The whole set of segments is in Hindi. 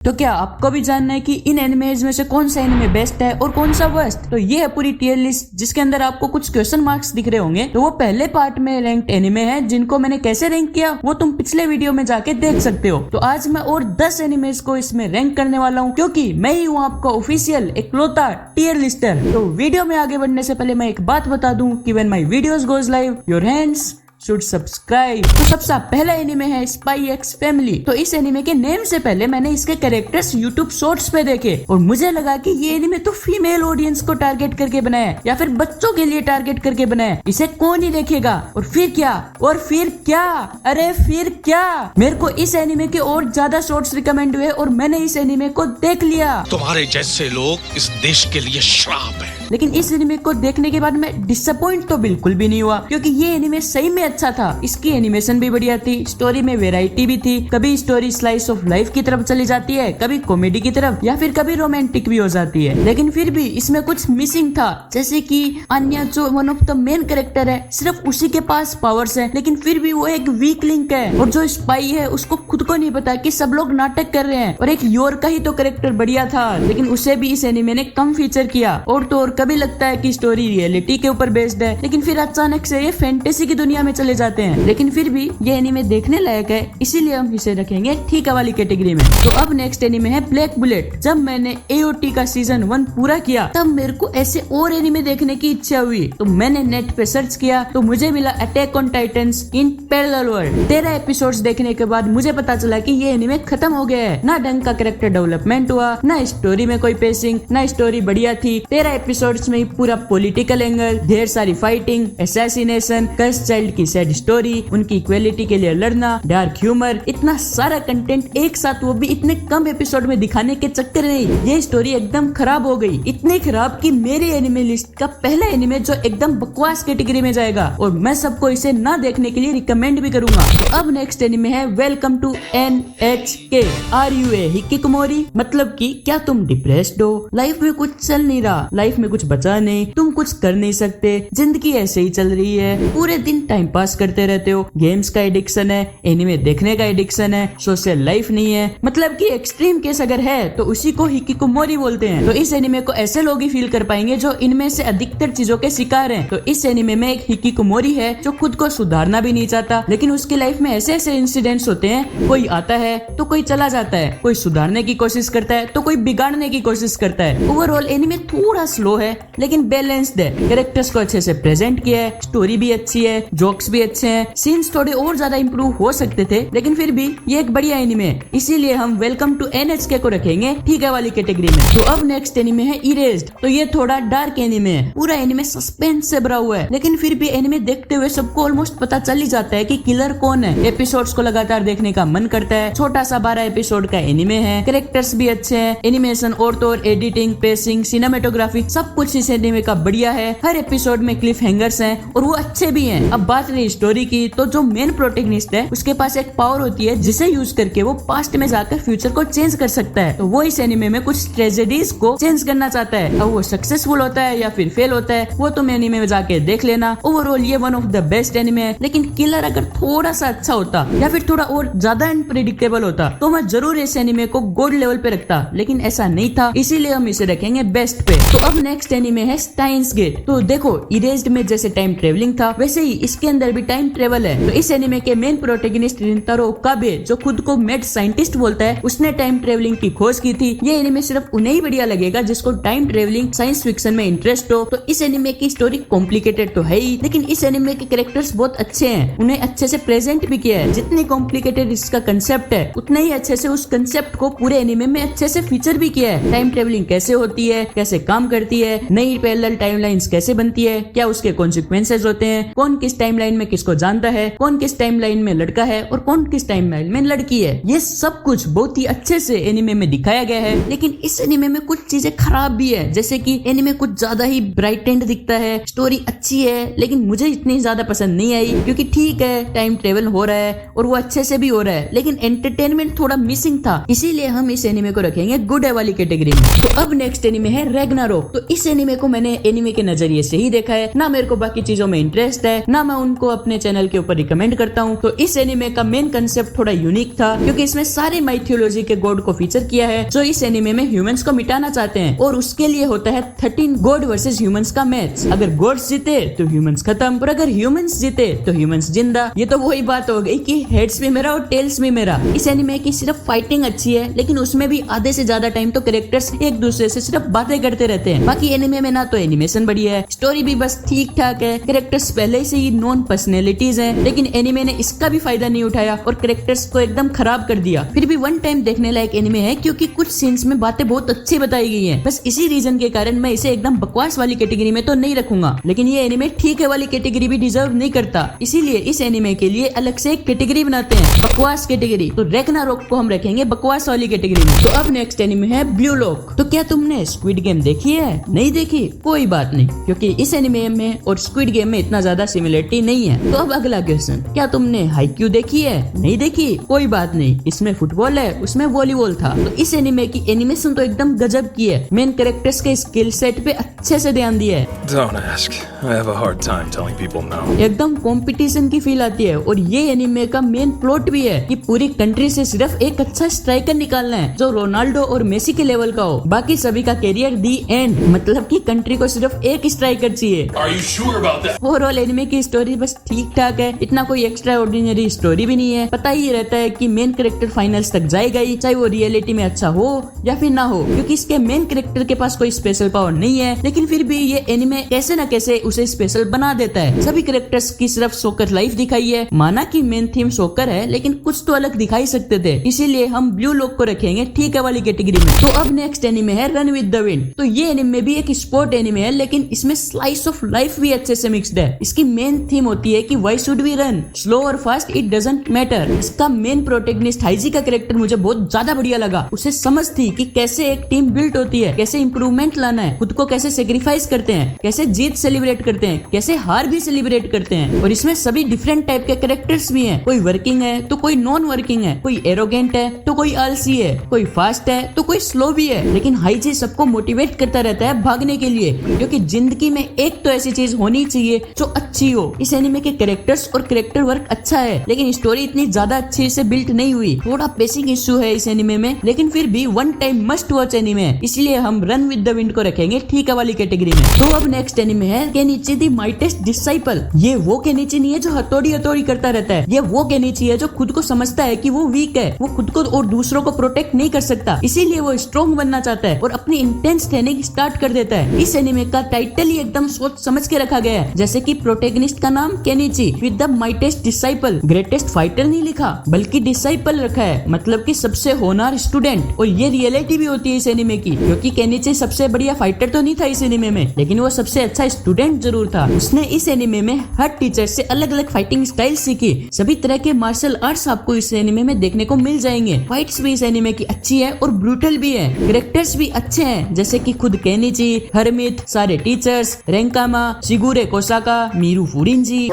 तो क्या आपको भी जानना है कि इन एनिमेज में से कौन सा एनिमे बेस्ट है और कौन सा वर्स्ट? तो ये है पूरी टियर लिस्ट जिसके अंदर आपको कुछ क्वेश्चन मार्क्स दिख रहे होंगे। तो वो पहले पार्ट में रैंक्ड एनिमे है जिनको मैंने कैसे रैंक किया वो तुम पिछले वीडियो में जाके देख सकते हो। तो आज मैं और 10 एनिमेज को इसमें रैंक करने वाला हूँ क्योंकि मैं ही हूँ आपका ऑफिशियल इकलौता टियर लिस्टर। तो वीडियो में आगे बढ़ने से पहले मैं एक बात बता दूं कि when my videos goes live your hands should subscribe. तो सबसे पहला एनिमे है स्पाई एक्स फैमिली। तो इस एनिमे के नेम से पहले मैंने इसके कैरेक्टर्स यूट्यूब शॉर्ट्स पे देखे और मुझे लगा कि ये एनिमे तो फीमेल ऑडियंस को टारगेट करके बनाया है या फिर बच्चों के लिए टारगेट करके बनाया है, इसे कौन ही देखेगा। और फिर क्या अरे फिर क्या, मेरे को इस एनिमे के और ज्यादा शॉर्ट्स रिकमेंड हुए और मैंने इस एनिमे को देख लिया। तुम्हारे जैसे लोग इस देश के लिए श्राप है। लेकिन इस एनिमे को देखने के बाद मैं डिसअपॉइंट तो बिल्कुल भी नहीं हुआ क्योंकि ये एनिमे सही में अच्छा था। इसकी एनिमेशन भी बढ़िया थी, स्टोरी में वैरायटी भी थी। कभी स्टोरी स्लाइस ऑफ लाइफ की तरफ चली जाती है, कभी कॉमेडी की तरफ या फिर कभी रोमांटिक भी हो जाती है। लेकिन फिर भी इसमें कुछ मिसिंग था, जैसे कि अन्य जो one of the main character है सिर्फ उसी के पास पावर्स है लेकिन फिर भी वो एक वीक लिंक है। और जो स्पाई है उसको खुद को नहीं पता कि सब लोग नाटक कर रहे हैं। और एक योर का ही तो कैरेक्टर बढ़िया था लेकिन उसे भी इस एनिमे ने कम फीचर किया। और तो और कभी लगता है कि स्टोरी रियलिटी के ऊपर बेस्ड है लेकिन फिर अचानक से ये फैंटेसी की दुनिया में चले जाते हैं। लेकिन फिर भी ये एनिमे देखने लायक है, इसीलिए हम इसे रखेंगे ठीक है वाली कैटेगरी में। तो अब नेक्स्ट एनिमे है ब्लैक बुलेट। जब मैंने AOT का सीजन 1 पूरा किया तब मेरे को ऐसे और एनिमे देखने की इच्छा हुई। तो मैंने नेट पे सर्च किया तो मुझे मिला attack on Titans in parallel world. 13 episodes देखने के बाद मुझे पता चला कि ये एनिमे खत्म हो गया है। ना ढंग का कैरेक्टर डेवलपमेंट हुआ, ना स्टोरी में कोई पेसिंग, ना स्टोरी बढ़िया थी। 13 एपिसोड्स में पूरा पॉलिटिकल एंगल, ढेर सारी फाइटिंग, असैसिनेशन, कर्स चाइल्ड की सैड स्टोरी, उनकी इक्वेलिटी के लिए लड़ना, डार्क ह्यूमर, इतना सारा कंटेंट एक साथ, वो भी इतने कम एपिसोड में दिखाने के चक्कर में ये स्टोरी एकदम खराब हो गई। इतनी खराब कि मेरे एनिमे लिस्ट का पहला एनिमे जो एकदम बकवास कैटेगरी में जाएगा और मैं सबको इसे ना देखने के लिए रिकमेंड भी करूंगा। तो अब नेक्स्ट एनिमे है welcome to NHK। Are you a hikikomori? मतलब कि क्या तुम डिप्रेस्ड हो, लाइफ में कुछ चल नहीं रहा, लाइफ में कुछ बचा नहीं, तुम कुछ कर नहीं सकते, जिंदगी ऐसे ही चल रही है, पूरे दिन टाइम पास करते रहते हो, गेम्स का एडिक्शन है, एनिमे देखने का एडिक्शन है, सोशल लाइफ नहीं है, मतलब कि एक्सट्रीम केस अगर है तो उसी को हिकिकोमोरी बोलते हैं। तो इस एनिमे को ऐसे लोग ही फील कर पाएंगे जो इनमें से अधिकतर चीजों के शिकार हैं। तो इस एनिमे में एक हिकिकोमोरी है जो खुद को सुधारना भी नहीं चाहता लेकिन उसकी लाइफ में ऐसे ऐसे इंसिडेंट्स होते हैं, कोई आता है तो कोई चला जाता है, कोई सुधारने की कोशिश करता है तो कोई बिगाड़ने की कोशिश करता है। ओवरऑल एनिमे थोड़ा स्लो है लेकिन बैलेंस्ड है, कैरेक्टर्स को अच्छे से प्रेजेंट किया है, स्टोरी भी अच्छी है, जोक्स भी अच्छे हैं, सीन्स थोड़े और ज्यादा इंप्रूव हो सकते थे लेकिन फिर भी ये एक बढ़िया एनिमे है, इसीलिए हम वेलकम टू NHK को रखेंगे ठीक है वाली कैटेगरी में। तो अब नेक्स्ट एनिमे है इरेज्ड। तो ये थोड़ा डार्क एनिमे है, पूरा एनिमे सस्पेंस से भरा हुआ है लेकिन फिर भी एनिमे देखते हुए सबको ऑलमोस्ट पता चल ही जाता है कि किलर कौन है। एपिसोड्स को लगातार देखने का मन करता है। छोटा सा 12 एपिसोड का एनिमे है, कैरेक्टर्स भी अच्छे हैं, एनिमेशन और तो और एडिटिंग, पेसिंग, सिनेमेटोग्राफी सब कुछ इस एनिमे का बढ़िया है। हर एपिसोड में क्लिफ हैंगर्स हैं और वो अच्छे भी हैं। अब बात रही स्टोरी की तो जो मेन प्रोटैगनिस्ट है उसके पास एक पावर होती है जिसे यूज करके वो पास्ट में जाकर फ्यूचर को चेंज कर सकता है। तो वो इस एनिमे में कुछ ट्रेजेडीज को चेंज करना चाहता है। अब वो सक्सेसफुल होता है या फिर फेल होता है वो तुम एनिमे में जाके देख लेना। ओवरऑल ये one of the best anime है लेकिन किलर अगर थोड़ा सा अच्छा होता या फिर थोड़ा और ज्यादा अनप्रेडिक्टेबल होता तो मैं जरूर इस एनिमे को गोल्ड लेवल पे रखता लेकिन ऐसा नहीं था, इसीलिए हम इसे रखेंगे बेस्ट पे। तो अब नेक्स्ट एनिमे है स्टाइन्स गेट। तो देखो इरेज्ड में जैसे टाइम ट्रेवलिंग था वैसे ही इसके अंदर भी टाइम ट्रेवल है। तो इस एनिमे के मेन प्रोटैगनिस्ट रिंतारो ओकाबे जो खुद को मेड साइंटिस्ट बोलता है उसने टाइम ट्रेवलिंग की खोज की थी। ये एनिमे सिर्फ उन्हें ही बढ़िया लगेगा जिसको टाइम ट्रेवलिंग साइंस फिक्शन में इंटरेस्ट हो। तो इस एनिमे की स्टोरी कॉम्प्लिकेटेड तो है ही लेकिन इस एनिमे के कैरेक्टर्स बहुत अच्छे हैं, उन्हें अच्छे से प्रेजेंट भी किया है। जितनी कॉम्प्लिकेटेड इसका कंसेप्ट है उतना ही अच्छे से उस कंसेप्ट को पूरे एनिमे में अच्छे से फीचर भी किया है। टाइम ट्रेवलिंग कैसे होती है, कैसे काम करती है, नई पैरेलल टाइमलाइंस कैसे बनती है, क्या उसके कॉन्सिक्वेंसेज होते हैं, कौन किस टाइमलाइन में किसको जानता है, कौन किस टाइमलाइन में लड़का है और कौन किस टाइमलाइन में लड़की है, ये सब कुछ बहुत ही अच्छे से एनिमे में दिखाया गया है। लेकिन इस एनिमे में कुछ चीजें खराब भी है, जैसे कि एनिमे कुछ ज्यादा ही ब्राइटेंड दिखता है, स्टोरी अच्छी है लेकिन मुझे इतनी ज्यादा पसंद नहीं आई क्योंकि ठीक है टाइम ट्रेवल हो रहा है और वो अच्छे से भी हो रहा है लेकिन एंटरटेनमेंट थोड़ा मिसिंग था, इसीलिए हम इस एनिमे को रखेंगे गुड है वाली कैटेगरी में। तो अब नेक्स्ट एनिमे है रैग्नारोक। तो इस इस एनिमे को मैंने एनिमे के नजरिए से ही देखा है, ना मेरे को बाकी चीजों में इंटरेस्ट है, ना मैं उनको अपने चैनल के ऊपर रिकमेंड करता हूँ। तो इस एनिमे का मेन कंसेप्ट थोड़ा यूनिक था, क्योंकि इसमें सारे माइथोलॉजी के गॉड को फीचर किया है जो इस एनिमे में ह्यूमंस को मिटाना चाहते हैं, और उसके लिए होता है 13 गॉड वर्सेस ह्यूमंस का मैच। अगर गॉड्स जीते तो ह्यूमंस खत्म, और अगर ह्यूमंस जीते तो ह्यूमंस जिंदा। ये तो वही बात हो गई कि हेड्स भी मेरा और टेल्स भी मेरा। इस एनिमे की सिर्फ फाइटिंग अच्छी है, लेकिन उसमें भी आधे से ज्यादा टाइम तो कैरेक्टर्स एक दूसरे से सिर्फ बातें करते रहते हैं। बाकी एनिमे में ना तो एनिमेशन बढ़िया है, स्टोरी भी बस ठीक ठाक है, कैरेक्टर्स पहले से ही नॉन पर्सनैलिटीज हैं, लेकिन एनिमे ने इसका भी फायदा नहीं उठाया और कैरेक्टर्स को एकदम खराब कर दिया। फिर भी वन टाइम देखने लायक एनिमे है, क्योंकि कुछ सीन्स में बातें बहुत अच्छी बताई गई हैं। बस इसी रीजन के कारण मैं इसे एकदम बकवास वाली कैटेगरी में तो नहीं रखूंगा, लेकिन ये एनिमे ठीक है वाली कैटेगरी भी डिजर्व नहीं करता। इसीलिए इस एनिमे के लिए अलग से एक कैटेगरी बनाते हैं, बकवास कैटेगरी। तो रैग्नारोक को हम रखेंगे बकवास वाली कैटेगरी में। तो अब नेक्स्ट एनिमे है ब्लू लॉक। तो क्या तुमने स्क्विड गेम देखी है? नहीं देखी? कोई बात नहीं, क्योंकि इस एनिमे में और स्क्विड गेम में इतना ज्यादा सिमिलरिटी नहीं है। तो अब अगला क्वेश्चन, क्या तुमने हाइक्यू देखी है? नहीं देखी? कोई बात नहीं, इसमें फुटबॉल है, उसमें वॉलीबॉल था। तो इस एनिमे की एनिमेशन तो एकदम गजब की है, मेन कैरेक्टर्स के स्किल सेट पे अच्छे से ध्यान दिया है। Don't ask. I have a hard time telling people no. एकदम कंपटीशन की फील आती है, और ये एनिमे का मेन प्लॉट भी है कि पूरी कंट्री से सिर्फ एक अच्छा स्ट्राइकर निकालना है जो रोनाल्डो और मेसी के लेवल का हो, बाकी सभी का कैरियर दी एंड। मतलब कि कंट्री को सिर्फ एक स्ट्राइकर चाहिए। Are you sure about that? Overall anime की स्टोरी बस ठीक ठाक है, इतना कोई एक्स्ट्रा ऑर्डिनरी स्टोरी भी नहीं है। पता ही रहता है कि मेन कैरेक्टर फाइनल्स तक जाएगा ही, चाहे वो रियलिटी में अच्छा हो या फिर ना हो, क्योंकि इसके मेन कैरेक्टर के पास कोई स्पेशल पावर नहीं है, लेकिन फिर भी ये एनिमे कैसे न कैसे उसे स्पेशल बना देता है। सभी कैरेक्टर्स की सिर्फ सोकर लाइफ दिखाई है, माना कि मेन थीम सोकर है, लेकिन कुछ तो अलग दिखाई सकते थे, इसीलिए हम ब्लू लॉक को रखेंगे ठीक है वाली कैटेगरी में। तो अब नेक्स्ट एनिमे है रन विद द विंड। तो ये एनिमे भी एक स्पोर्ट एनिमे है, लेकिन इसमें स्लाइस ऑफ लाइफ भी अच्छे से मिक्स्ड है। इसकी मेन थीम होती है कि why should we run, slow और फास्ट इट डजंट मैटर। इसका मेन प्रोटैगनिस्ट हाइजी का कैरेक्टर मुझे बहुत ज्यादा बढ़िया लगा। उसे समझ थी कि कैसे एक टीम बिल्ड होती है, कैसे इंप्रूवमेंट लाना है, खुद को कैसे सेक्रीफाइस करते हैं, कैसे जीत सेलिब्रेट करते हैं, कैसे हार भी सेलिब्रेट करते हैं। और इसमें सभी डिफरेंट टाइप के कैरेक्टर्स भी हैं, कोई वर्किंग है तो कोई नॉन वर्किंग है, कोई एरोगेंट है तो कोई आलसी है, कोई फास्ट है तो कोई स्लो भी है, लेकिन हाइजी सबको मोटिवेट करता रहता है भागने के लिए, क्योंकि जिंदगी में एक तो ऐसी चीज होनी चाहिए जो अच्छी हो। इस एनिमे के कैरेक्टर्स और कैरेक्टर वर्क अच्छा है, लेकिन स्टोरी इतनी ज्यादा अच्छे से बिल्ट नहीं हुई, थोड़ा पेसिंग इश्यू है इस एनिमे में, लेकिन फिर भी one time must watch anime है, इसलिए हम रन विद द विंड को रखेंगे ठीक है वाली कैटेगरी में। तो अब नेक्स्ट एनिमे है केनिची द माइटेस्ट डिसाइपल। ये वो केनिची नहीं है जो हथौड़ी हथौड़ी करता रहता है, ये वो केनिची है जो खुद को समझता है कि वो वीक है, वो खुद को और दूसरों को प्रोटेक्ट नहीं कर सकता, इसीलिए वो स्ट्रॉन्ग बनना चाहता है और अपनी इंटेंस ट्रेनिंग स्टार्ट कर देता है। इस एनिमे का टाइटल ही एकदम सोच समझ के रखा गया है, जैसे कि प्रोटैगनिस्ट का नाम Kenichi with the mightiest disciple, greatest fighter नहीं लिखा बल्कि डिसाइपल रखा है, मतलब कि सबसे होनहार स्टूडेंट। और ये रियलिटी भी होती है इस एनिमे की, क्योंकि केनिची सबसे बढ़िया फाइटर तो नहीं था इस एनिमे में, लेकिन वो सबसे अच्छा स्टूडेंट जरूर था। उसने इस एनिमे में हर टीचर से अलग अलग फाइटिंग स्टाइल सीखी, सभी तरह के मार्शल आर्ट्स आपको इस एनिमे में देखने को मिल जाएंगे। फाइट्स भी इस एनिमे की अच्छी है और ब्रूटल भी है, कैरेक्टर्स भी अच्छे हैं, जैसे कि खुद केनिची, हरमित, सारे टीचर्स, रेंकामा, शिगुरे कोसाका, मीरू फुरिंजी।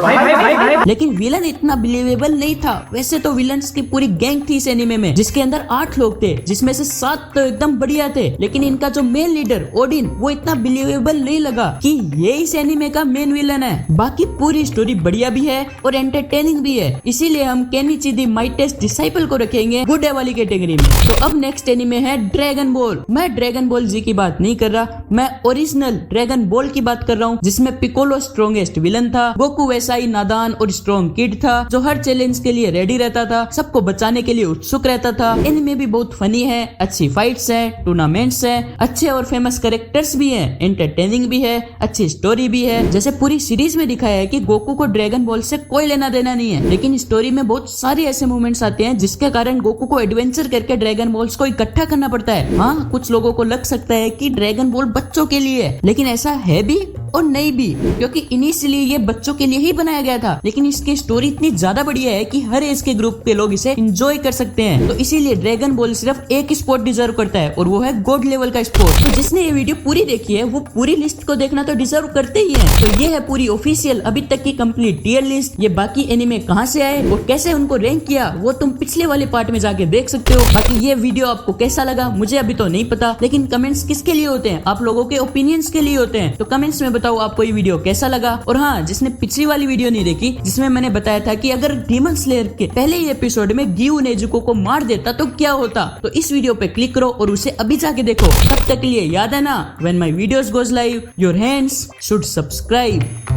लेकिन विलन इतना बिलीवेबल नहीं था। वैसे तो विलन्स की पूरी गैंग थी इस एनिमे में, जिसके अंदर 8 लोग थे, जिसमें से 7 तो एकदम बढ़िया थे, लेकिन इनका जो मेन लीडर ओडिन वो इतना बिलीवेबल नहीं लगा कि ये इस एनिमे का मेन विलन है। बाकी पूरी स्टोरी बढ़िया भी है और एंटरटेनिंग भी है, इसीलिए हम केनिची द माइटेस्ट डिसाइपल को रखेंगे गुड वाली कैटेगरी में। तो अब नेक्स्ट एनिमे है ड्रैगन बॉल। मैं ड्रैगन बॉल जी की बात नहीं कर रहा, मैं ओरिजिनल ड्रैगन बॉल की बात कर रहा हूँ, जिसमें पिकोलो स्ट्रॉन्गेस्ट विलन था, गोकू वैसा ही नादान और स्ट्रॉन्ग किड था जो हर चैलेंज के लिए रेडी रहता था, सबको बचाने के लिए उत्सुक रहता था। एनिमे भी बहुत फनी है, अच्छी फाइट्स है, टूर्नामेंट्स है, अच्छे और फेमस कैरेक्टर्स भी है, एंटरटेनिंग भी है, अच्छी स्टोरी भी है। जैसे पूरी सीरीज में दिखाया है कि गोकू को ड्रैगन बॉल से कोई लेना देना नहीं है, लेकिन स्टोरी में बहुत सारे ऐसे मोमेंट्स आते हैं जिसके कारण गोकू को एडवेंचर करके ड्रैगन बॉल्स को इकट्ठा करना पड़ता है। हाँ, कुछ लोगों को लग सकता है कि ड्रैगन बॉल बच्चों के लिए है, लेकिन ऐसा है भी और नहीं भी, क्योंकि इनिशियली ये बच्चों के लिए ही बनाया गया था, लेकिन इसकी स्टोरी इतनी ज्यादा बढ़िया है कि हर एज के ग्रुप के लोग इसे एंजॉय कर सकते हैं। तो इसीलिए ड्रैगन बॉल सिर्फ एक स्पोर्ट डिजर्व करता है और वो है गॉड लेवल का स्पोर्ट। तो जिसने ये वीडियो पूरी देखी है वो पूरी लिस्ट को देखना तो डिजर्व करते ही है। तो ये है पूरी ऑफिशियल अभी तक की कंप्लीट टियर लिस्ट। ये बाकी एनिमे कहां से आए और कैसे उनको रैंक किया वो तुम पिछले वाले पार्ट में जाके देख सकते हो। बाकी ये वीडियो आपको कैसा लगा मुझे अभी तो नहीं पता, लेकिन कमेंट्स किसके लिए होते हैं? आप लोगों के ओपिनियंस के लिए होते हैं। तो कमेंट्स में बताओ आपको ये वीडियो कैसा लगा। और हाँ, जिसने पिछली वाली वीडियो नहीं देखी जिसमें मैंने बताया था कि अगर डीमन स्लेयर के पहले ही एपिसोड में गियो नेजुको को मार देता तो क्या होता, तो इस वीडियो पे क्लिक करो और उसे अभी जाके देखो। तब तक के लिए याद है ना, when my videos goes live your hands should subscribe.